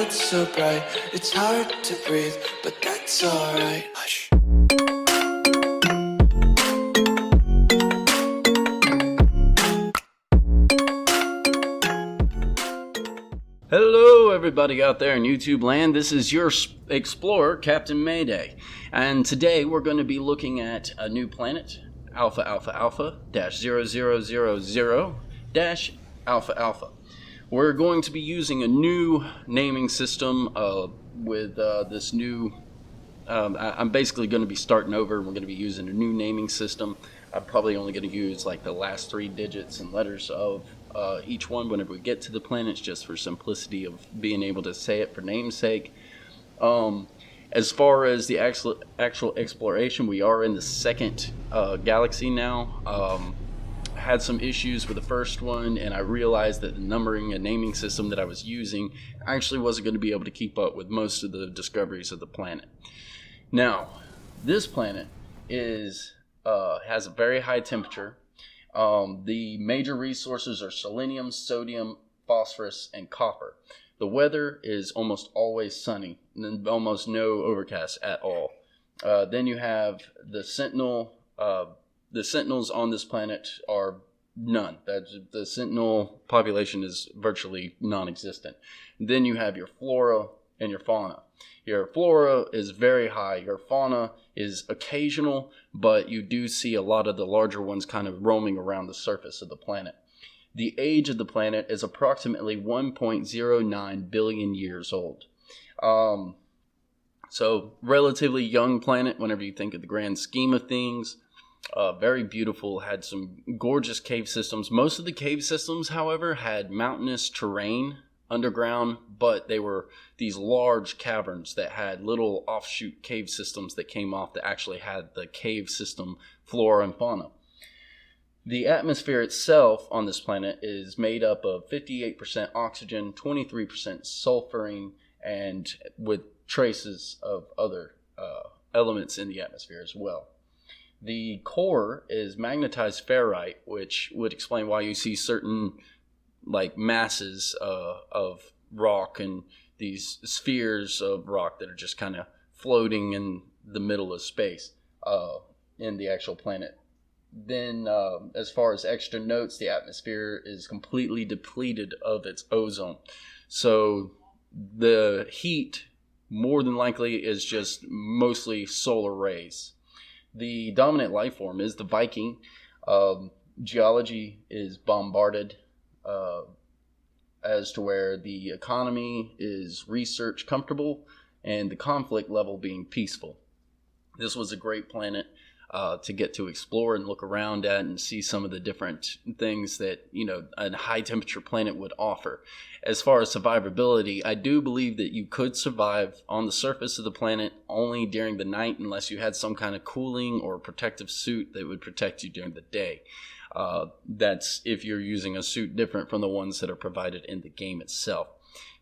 world's so bright, it's hard to breathe, but that's alright. Hush. Hello everybody out there in YouTube land, this is your explorer, Captain Mayday, and today we're going to be looking at a new planet, AAA-000-Alpha. We're going to be using a new naming system with this new, I'm basically going to be starting over. We're going to be using a new naming system. I'm probably only going to use like the last 3 digits and letters of each one whenever we get to the planets, just for simplicity of being able to say it for namesake. As far as the actual exploration, we are in the second galaxy now. Had some issues with the first one, and I realized that the numbering and naming system that I was using actually wasn't going to be able to keep up with most of the discoveries of the planet. Now, this planet has a very high temperature. The major resources are selenium, sodium, phosphorus, and copper. The weather is almost always sunny, and almost no overcast at all. Then you have the Sentinel. The Sentinels on this planet are none. The Sentinel population is virtually non-existent. Then you have your flora and your fauna. Your flora is very high. Your fauna is occasional, but you do see a lot of the larger ones kind of roaming around the surface of the planet. The age of the planet is approximately 1.09 billion years old. So relatively young planet whenever you think of the grand scheme of things. Very beautiful, had some gorgeous cave systems. Most of the cave systems, however, had mountainous terrain underground, but they were these large caverns that had little offshoot cave systems that came off that actually had the cave system flora and fauna. The atmosphere itself on this planet is made up of 58% oxygen, 23% sulfurine, and with traces of other elements in the atmosphere as well. The core is magnetized ferrite, which would explain why you see certain like masses of rock and these spheres of rock that are just kind of floating in the middle of space in the actual planet. Then as far as extra notes, the atmosphere is completely depleted of its ozone. So the heat more than likely is just mostly solar rays. The dominant life form is the Viking. Geology is bombarded as to where the economy is research comfortable and the conflict level being peaceful. This was a great planet to get to explore and look around at and see some of the different things that, you know, a high temperature planet would offer. As far as survivability, I do believe that you could survive on the surface of the planet only during the night unless you had some kind of cooling or protective suit that would protect you during the day. That's if you're using a suit different from the ones that are provided in the game itself.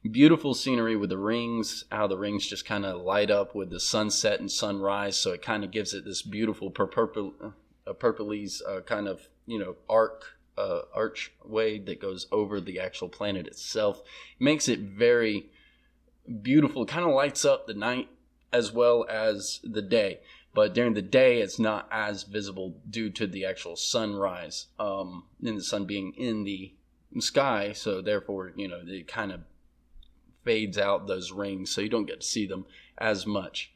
Beautiful scenery with the rings, how the rings just kind of light up with the sunset and sunrise, so it kind of gives it this beautiful purplese kind of, you know, archway that goes over the actual planet itself. It makes it very beautiful. It kind of lights up the night as well as the day, but during the day it's not as visible due to the actual sunrise, and the sun being in the sky, so therefore, you know, it kind of fades out those rings, so you don't get to see them as much.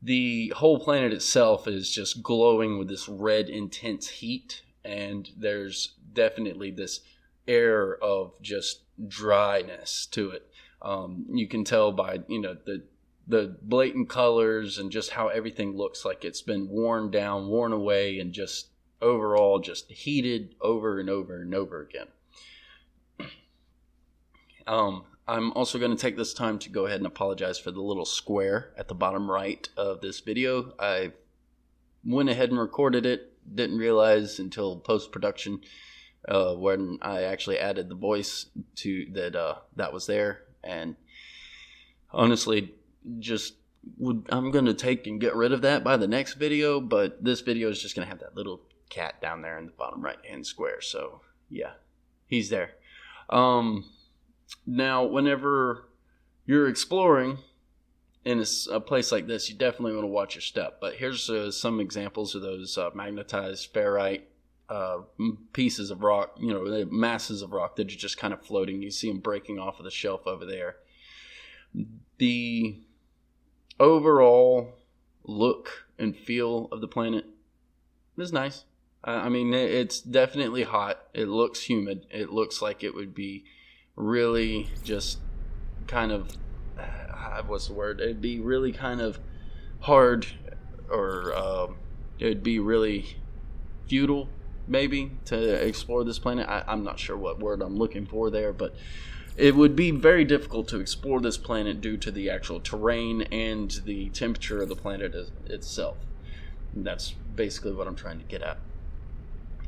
The whole planet itself is just glowing with this red intense heat, and there's definitely this air of just dryness to it. You can tell by, you know, the blatant colors and just how everything looks like it's been worn down, worn away, and just overall just heated over and over and over again. I'm also going to take this time to go ahead and apologize for the little square at the bottom right of this video. I went ahead and recorded it, didn't realize until post-production when I actually added the voice to that was there. And honestly, I'm going to take and get rid of that by the next video, but this video is just going to have that little cat down there in the bottom right-hand square. So yeah, he's there. Now, whenever you're exploring in a place like this, you definitely want to watch your step. But here's some examples of those magnetized ferrite pieces of rock, masses of rock that are just kind of floating. You see them breaking off of the shelf over there. The overall look and feel of the planet is nice. I mean, it's definitely hot. It looks humid. It looks like it would be really just kind of, what's the word? It'd be really kind of hard, or it'd be really futile, maybe, to explore this planet. I'm not sure what word I'm looking for there, but it would be very difficult to explore this planet due to the actual terrain and the temperature of the planet itself. And that's basically what I'm trying to get at.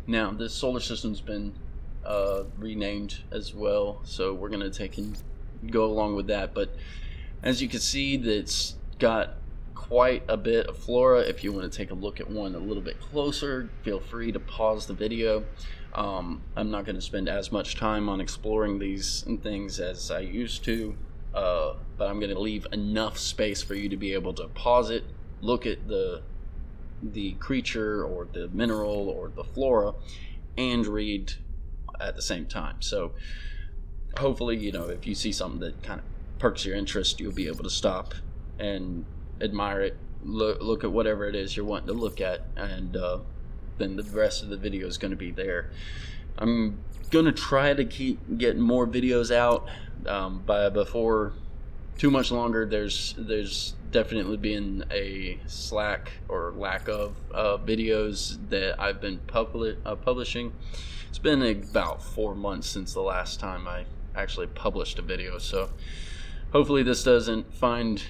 Now, this solar system's been renamed as well, so we're going to take and go along with that. But as you can see, it's got quite a bit of flora. If you want to take a look at one a little bit closer, feel free to pause the video. I'm not going to spend as much time on exploring these things as I used to, but I'm going to leave enough space for you to be able to pause it, look at the creature or the mineral or the flora, and read at the same time. So hopefully, if you see something that kind of perks your interest, you'll be able to stop and admire it, look at whatever it is you're wanting to look at, and then the rest of the video is going to be there. I'm going to try to keep getting more videos out before too much longer. There's definitely been a slack or lack of videos that I've been publishing. It's been about 4 months since the last time I actually published a video, so hopefully this doesn't find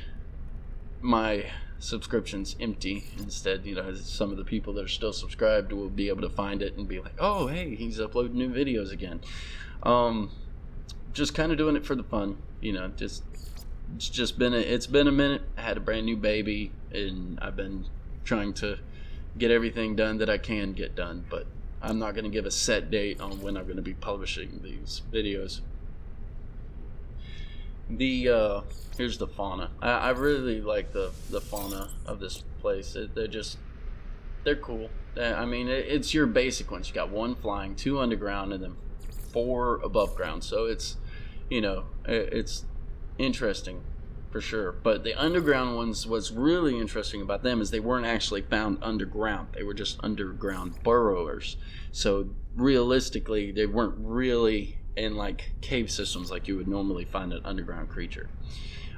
my subscriptions empty. Instead, some of the people that are still subscribed will be able to find it and be like, oh, hey, he's uploading new videos again. Just kind of doing it for the fun, it's been a minute. I had a brand new baby, and I've been trying to get everything done that I can get done, but I'm not going to give a set date on when I'm going to be publishing these videos. Here's the fauna. I really like the fauna of this place. They're cool. I mean, it's your basic ones. You got 1 flying, 2 underground, and then 4 above ground. So it's interesting for sure. But the underground ones, what's really interesting about them is they weren't actually found underground. They were just underground burrowers. So realistically, they weren't really in like cave systems like you would normally find an underground creature.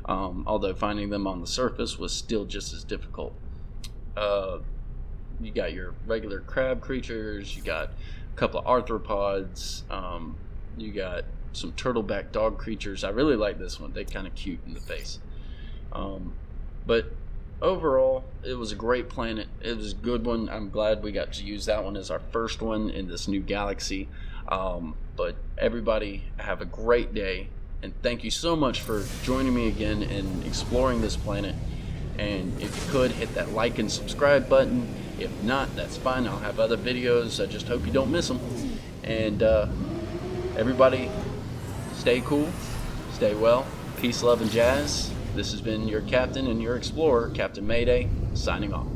Although finding them on the surface was still just as difficult. You got your regular crab creatures, you got a couple of arthropods, you got some turtleback dog creatures. I really like this one. They're kind of cute in the face. But overall, it was a great planet. It was a good one. I'm glad we got to use that one as our first one in this new galaxy. But everybody have a great day, and thank you so much for joining me again in exploring this planet. And if you could, hit that like and subscribe button. If not, that's fine. I'll have other videos. I just hope you don't miss them. And everybody, stay cool, stay well, peace, love, and jazz. This has been your captain and your explorer, Captain Mayday, signing off.